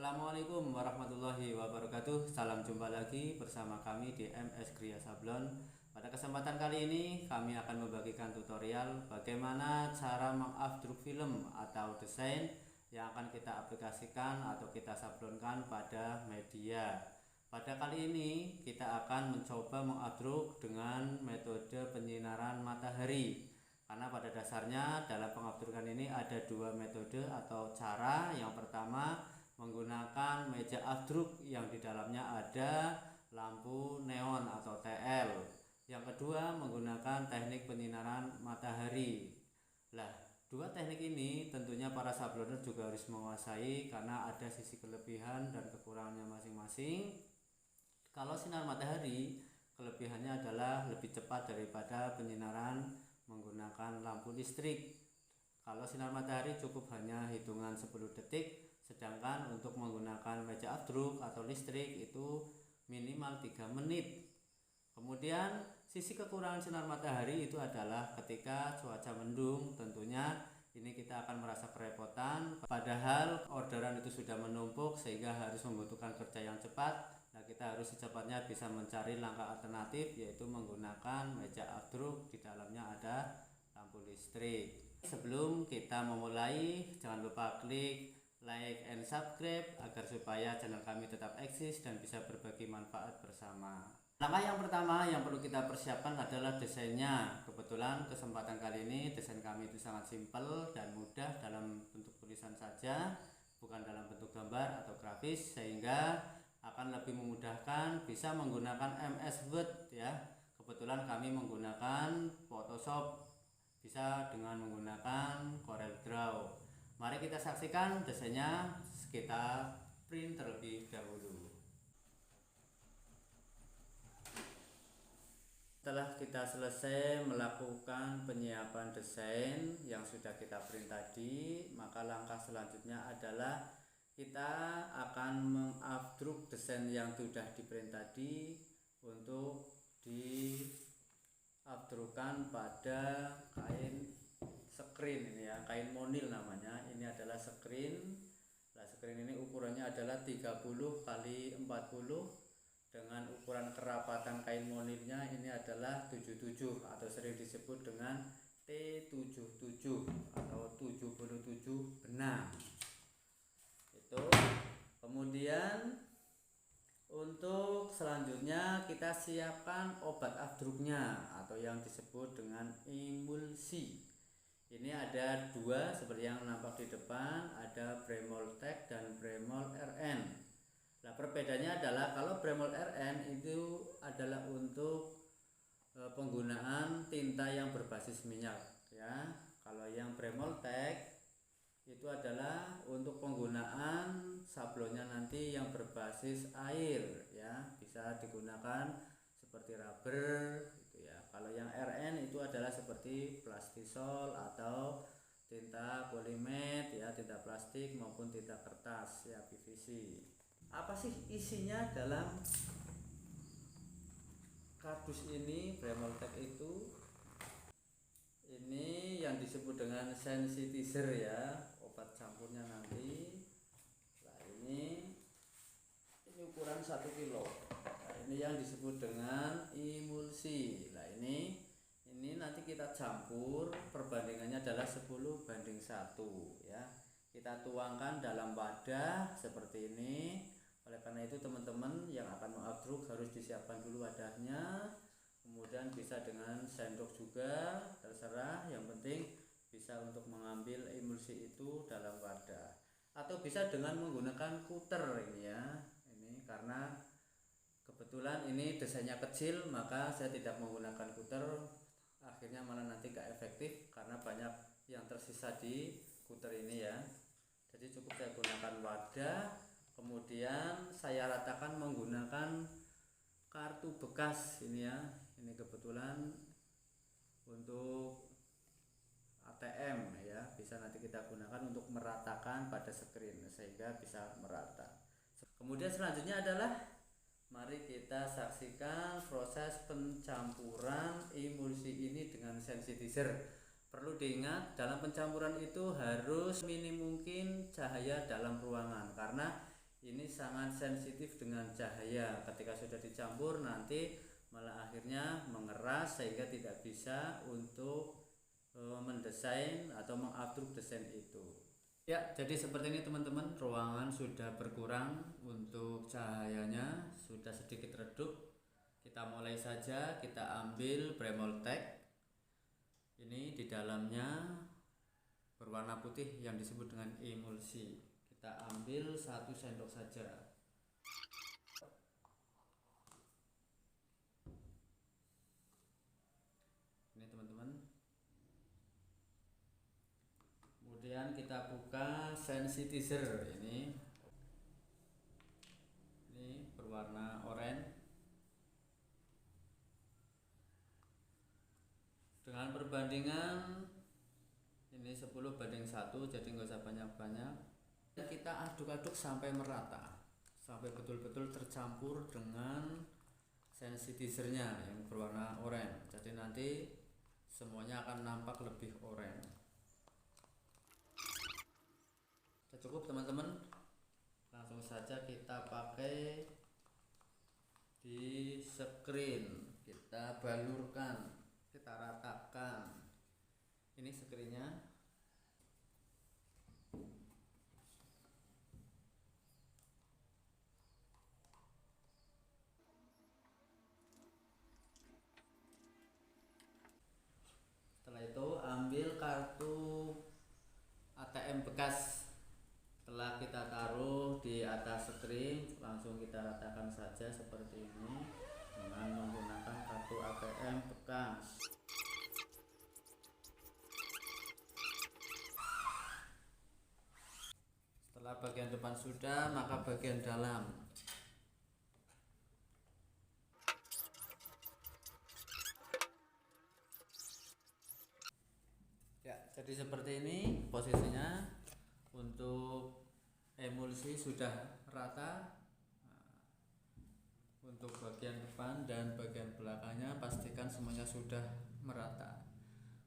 Assalamualaikum warahmatullahi wabarakatuh. Salam jumpa lagi bersama kami di MS Gria Sablon. Pada kesempatan kali ini kami akan membagikan tutorial bagaimana cara mengupdate film atau desain yang akan kita aplikasikan atau kita sablonkan pada media. Pada kali ini kita akan mencoba mengupdate dengan metode penyinaran matahari. Karena pada dasarnya dalam pengupdatean ini ada dua metode atau cara. Yang pertama menggunakan meja update yang di dalamnya ada lampu neon atau TL. Yang kedua menggunakan teknik penyinaran matahari. Lah, dua teknik ini tentunya para sabloner juga harus menguasai karena ada sisi kelebihan dan kekurangannya masing-masing. Kalau sinar matahari, kelebihannya adalah lebih cepat daripada penyinaran menggunakan lampu listrik. Kalau sinar matahari cukup hanya hitungan 10 detik, sedangkan untuk menggunakan meja update atau listrik itu minimal 3 menit. Kemudian sisi kekurangan sinar matahari itu adalah ketika cuaca mendung, tentunya ini kita akan merasa kerepotan, padahal orderan itu sudah menumpuk sehingga harus membutuhkan kerja yang cepat. Nah, kita harus secepatnya bisa mencari langkah alternatif, yaitu menggunakan meja update, di dalamnya ada lampu listrik. Sebelum kita memulai, jangan lupa klik like and subscribe agar supaya channel kami tetap eksis dan bisa berbagi manfaat bersama. Langkah yang pertama yang perlu kita persiapkan adalah desainnya. Kebetulan kesempatan kali ini desain kami itu sangat simpel dan mudah, dalam bentuk tulisan saja, bukan dalam bentuk gambar atau grafis, sehingga akan lebih memudahkan bisa menggunakan MS Word ya. Kebetulan kami menggunakan Photoshop, bisa dengan menggunakan Corel Draw. Mari kita saksikan desainnya, kita print terlebih dahulu. Setelah kita selesai melakukan penyiapan desain yang sudah kita print tadi, maka langkah selanjutnya adalah kita akan mengupdate desain yang sudah di print tadi untuk diupdatekan pada kain screen ini ya, kain monil namanya. Ini adalah screen. Nah, screen ini ukurannya adalah 30 x 40 dengan ukuran kerapatan kain monilnya ini adalah 77 atau sering disebut dengan T77 atau 77 benang. Itu. Kemudian untuk selanjutnya kita siapkan obat update-nya atau yang disebut dengan emulsi. Ini ada dua seperti yang nampak di depan, ada Bremol Tech dan Bremol RN. Nah, perbedaannya adalah kalau Bremol RN itu adalah untuk penggunaan tinta yang berbasis minyak ya. Kalau yang Bremol Tech itu adalah untuk penggunaan sablonnya nanti yang berbasis air ya, bisa digunakan seperti rubber gitu ya. Kalau yang RN itu adalah seperti plastisol atau tinta polimer ya, tinta plastik maupun tinta kertas ya, PVC. Apa sih isinya dalam kardus ini Bremol Tech itu? Ini yang disebut dengan sensitizer ya, obat campurnya nanti. Nah, ini ukuran 1 kilo. Nah, ini yang disebut dengan emulsi. Nah, ini nanti kita campur, perbandingannya adalah 10:1 ya. Kita tuangkan dalam wadah seperti ini. Oleh karena itu teman-teman yang akan mengupdate harus disiapkan dulu wadahnya. Kemudian bisa dengan sendok juga, terserah, yang penting bisa untuk mengambil emulsi itu dalam wadah. Atau bisa dengan menggunakan kuter ini ya. Ini karena kebetulan ini desainnya kecil, maka saya tidak menggunakan kuter. Akhirnya malah nanti gak efektif karena banyak yang tersisa di kuter ini ya. Jadi cukup saya gunakan wadah, kemudian saya ratakan menggunakan kartu bekas ini ya. Ini kebetulan untuk ATM ya, bisa nanti kita gunakan untuk meratakan pada screen sehingga bisa merata. Kemudian selanjutnya adalah mari kita saksikan proses pencampuran emulsi ini dengan sensitizer. Perlu diingat, dalam pencampuran itu harus minim mungkin cahaya dalam ruangan karena ini sangat sensitif dengan cahaya. Ketika sudah dicampur nanti malah akhirnya mengeras sehingga tidak bisa untuk mendesain atau mengupdate desain itu. Ya, jadi seperti ini teman-teman, ruangan sudah berkurang untuk cahayanya, sudah sedikit redup. Kita mulai saja, kita ambil Bremoltech. Ini di dalamnya berwarna putih yang disebut dengan emulsi. Kita ambil 1 sendok saja. Ini teman-teman. Kemudian kita buka sensitizer ini berwarna oranye. Dengan perbandingan ini 10:1, jadi nggak usah banyak-banyak. Kita aduk-aduk sampai merata, sampai betul-betul tercampur dengan sensitizernya yang berwarna oranye. Jadi nanti semuanya akan nampak lebih oranye. Sudah cukup teman-teman, langsung saja kita pakai di screen, kita balurkan, kita ratakan. Ini screennya. Setelah itu ambil kartu ATM bekas. Setelah kita taruh di atas screen, langsung kita ratakan saja seperti ini dengan menggunakan kartu ATM bekas. Setelah bagian depan sudah, maka bagian dalam. Ya, jadi seperti ini posisinya. Untuk emulsi sudah rata. Untuk bagian depan dan bagian belakangnya pastikan semuanya sudah merata.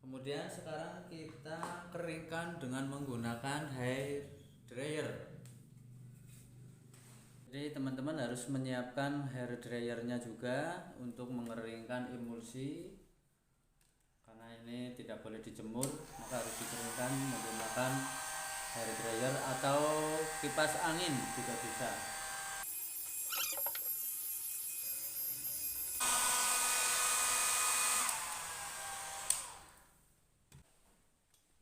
Kemudian sekarang kita keringkan dengan menggunakan hair dryer. Jadi teman-teman harus menyiapkan hair dryernya juga untuk mengeringkan emulsi, karena ini tidak boleh dijemur, maka harus dikeringkan menggunakan hair dryer atau kipas angin juga bisa.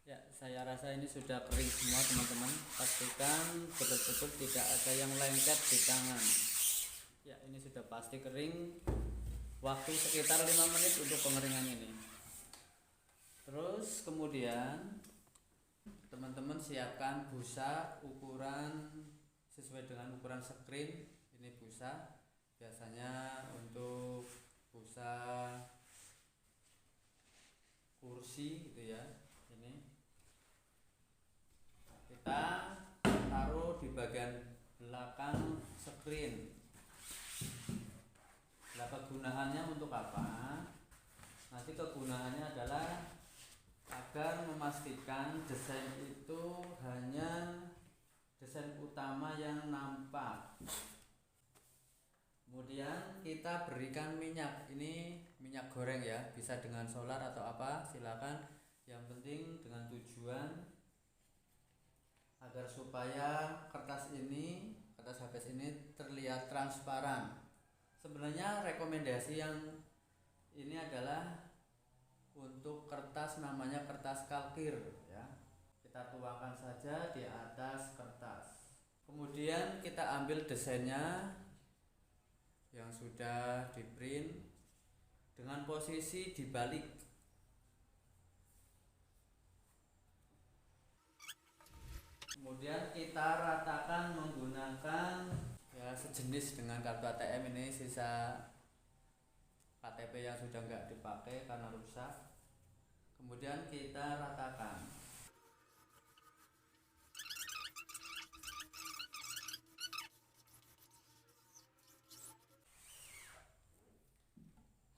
Ya, saya rasa ini sudah kering semua teman-teman. Pastikan betul-betul tidak ada yang lengket di tangan. Ya, ini sudah pasti kering. Waktu sekitar 5 menit untuk pengeringan ini. Terus kemudian teman-teman siapkan busa ukuran sesuai dengan ukuran screen. Ini busa, biasanya untuk busa kursi gitu ya. Ini kita taruh di bagian belakang screen. Nah, kegunaannya untuk apa? Nanti kegunaannya adalah agar memastikan desain itu hanya desain utama yang nampak. Kemudian kita berikan minyak, ini minyak goreng ya, bisa dengan solar atau apa, silakan. Yang penting dengan tujuan agar supaya kertas HPS ini terlihat transparan. Sebenarnya rekomendasi yang ini adalah untuk kertas, namanya kertas kalkir ya. Kita tuangkan saja di atas kertas. Kemudian kita ambil desainnya yang sudah di print dengan posisi dibalik. Kemudian kita ratakan menggunakan ya sejenis dengan kartu ATM ini, sisa KTP yang sudah nggak dipakai karena rusak. Kemudian kita ratakan.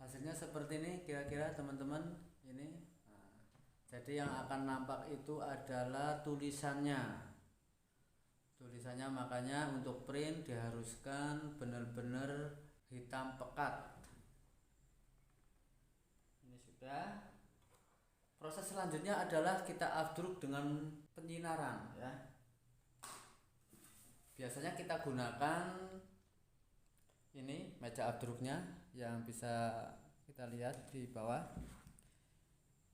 Hasilnya seperti ini kira-kira teman-teman. Ini jadi yang akan nampak itu adalah tulisannya biasanya makanya untuk print diharuskan benar-benar hitam pekat. Ini sudah. Proses selanjutnya adalah kita afdruk dengan penyinaran ya. Biasanya kita gunakan ini meja afdruknya yang bisa kita lihat di bawah.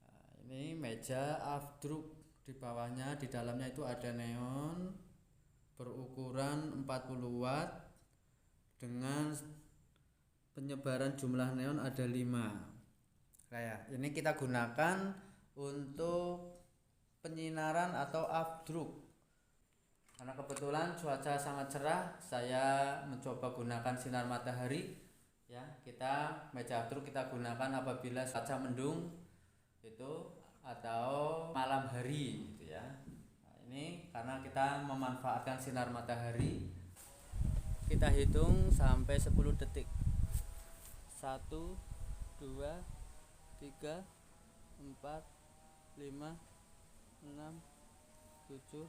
Nah, ini meja afdruk, di bawahnya di dalamnya itu ada neon berukuran 40 watt dengan penyebaran jumlah neon ada 5. Kayak ini kita gunakan untuk penyinaran atau afdruk. Karena kebetulan cuaca sangat cerah, saya mencoba gunakan sinar matahari ya. Kita meja afdruk kita gunakan apabila cuaca mendung itu atau malam hari gitu ya. Nah, ini karena kita memanfaatkan sinar matahari, kita hitung sampai 10 detik. 1 2 3 4 5 6 7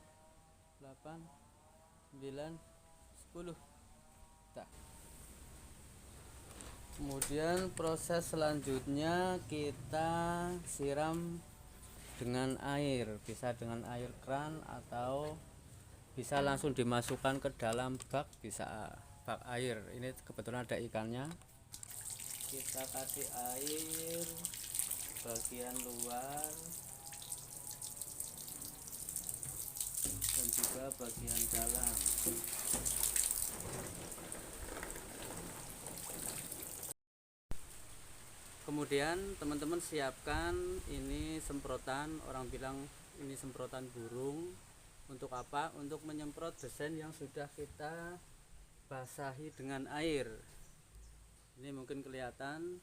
8 9 10. Nah. Kemudian proses selanjutnya kita siram dengan air, bisa dengan air keran atau bisa langsung dimasukkan ke dalam bak, bisa bak air. Ini kebetulan ada ikannya. Kita kasih air bagian luar dan juga bagian dalam. Kemudian teman-teman siapkan ini semprotan, orang bilang ini semprotan burung. Untuk apa? Untuk menyemprot desain yang sudah kita basahi dengan air. Ini mungkin kelihatan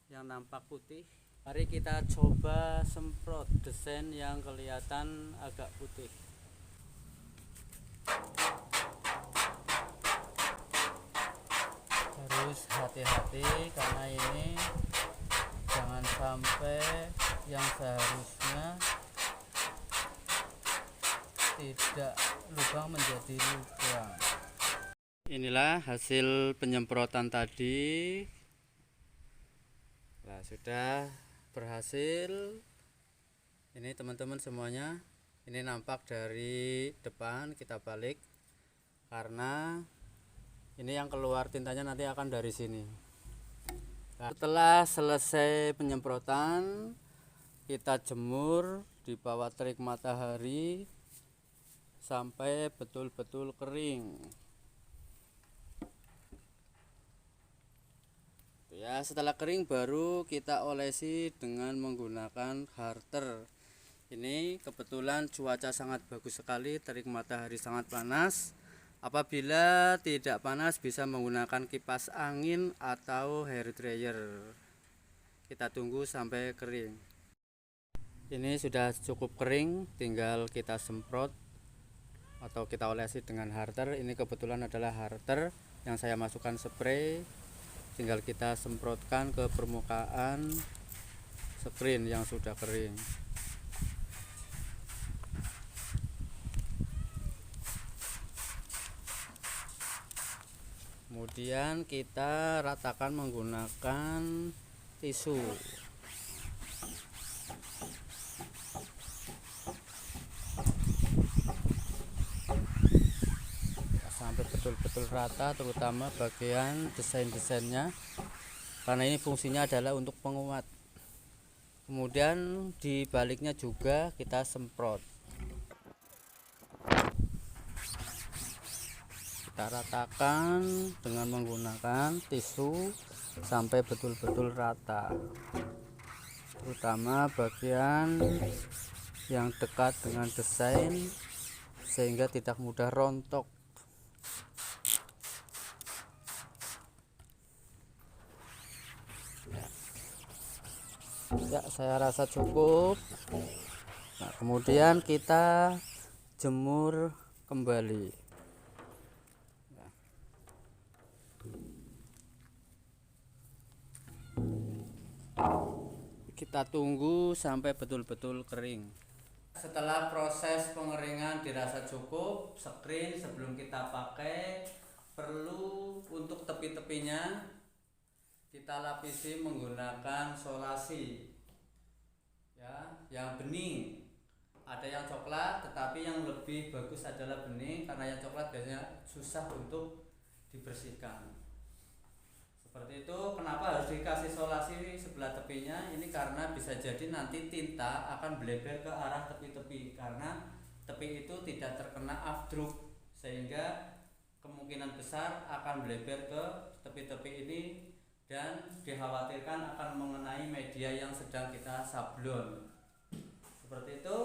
yang nampak putih. Mari kita coba semprot desain yang kelihatan agak putih. Harus hati-hati karena ini jangan sampai yang seharusnya tidak lubang menjadi lubang. Inilah hasil penyemprotan tadi. Nah, sudah berhasil. Ini teman-teman semuanya, ini nampak dari depan, kita balik karena ini yang keluar tintanya nanti akan dari sini. Nah, setelah selesai penyemprotan, kita jemur di bawah terik matahari sampai betul-betul kering. Ya, setelah kering baru kita olesi dengan menggunakan harter. Ini kebetulan cuaca sangat bagus sekali, terik matahari sangat panas. Apabila tidak panas bisa menggunakan kipas angin atau hair dryer. Kita tunggu sampai kering. Ini sudah cukup kering, tinggal kita semprot atau kita olesi dengan harter. Ini kebetulan adalah harter yang saya masukkan spray. Tinggal kita semprotkan ke permukaan screen yang sudah kering. Kemudian kita ratakan menggunakan tisu. Sampai betul-betul rata, terutama bagian desain-desainnya, karena ini fungsinya adalah untuk penguat. Kemudian di baliknya juga kita semprot. Kita ratakan dengan menggunakan tisu sampai betul-betul rata, terutama bagian yang dekat dengan desain sehingga tidak mudah rontok. Ya, saya rasa cukup. Nah, kemudian kita jemur kembali. Kita tunggu sampai betul-betul kering. Setelah proses pengeringan dirasa cukup, screen sebelum kita pakai perlu untuk tepi-tepinya kita lapisi menggunakan solasi ya, yang bening. Ada yang coklat, tetapi yang lebih bagus adalah bening karena yang coklat biasanya susah untuk dibersihkan. Seperti itu. Kenapa harus dikasih solasi sebelah tepinya? Ini karena bisa jadi nanti tinta akan bleber ke arah tepi-tepi karena tepi itu tidak terkena afdruk, sehingga kemungkinan besar akan bleber ke tepi-tepi ini dan dikhawatirkan akan mengenai media yang sedang kita sablon. Seperti itu.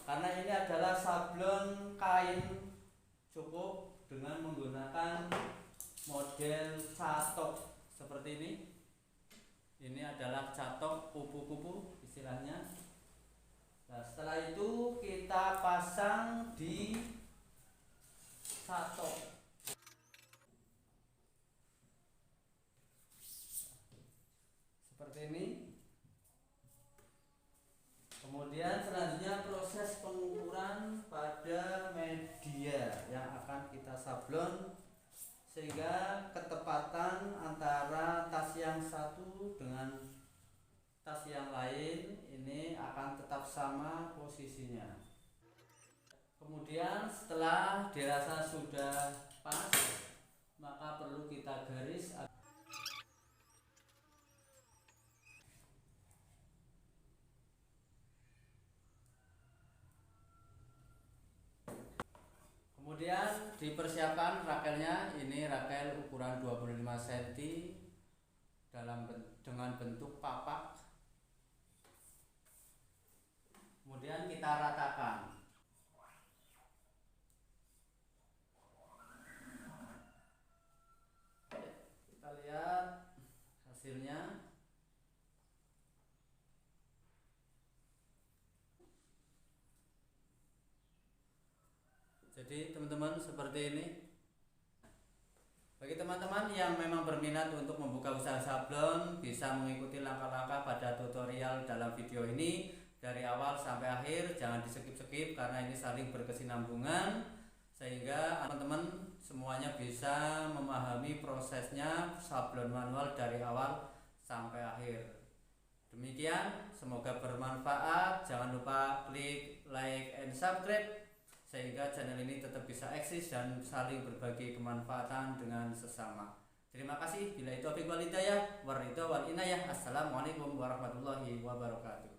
Karena ini adalah sablon kain, cukup dengan menggunakan model catok seperti ini. Ini adalah catok kupu-kupu istilahnya. Nah, setelah itu kita pasang di catok seperti ini. Kemudian selanjutnya proses pengukuran pada media yang akan kita sablon, sehingga ketepatan antara tas yang satu dengan tas yang lain ini akan tetap sama posisinya. Kemudian setelah dirasa sudah pas, maka perlu kita garis. Kemudian dipersiapkan rakelnya. Ini rakel ukuran 25 cm dengan bentuk papak. Kemudian kita ratakan. Kita lihat hasilnya. Jadi teman-teman seperti ini. Bagi teman-teman yang memang berminat untuk membuka usaha sablon, bisa mengikuti langkah-langkah pada tutorial dalam video ini dari awal sampai akhir. Jangan di skip-skip karena ini saling berkesinambungan, sehingga teman-teman semuanya bisa memahami prosesnya sablon manual dari awal sampai akhir. Demikian, semoga bermanfaat. Jangan lupa klik like and subscribe sehingga channel ini tetap bisa eksis dan saling berbagi kemanfaatan dengan sesama. Terima kasih. Bila itu taufiq wal hidayah, waridho wal inayah. Assalamualaikum warahmatullahi wabarakatuh.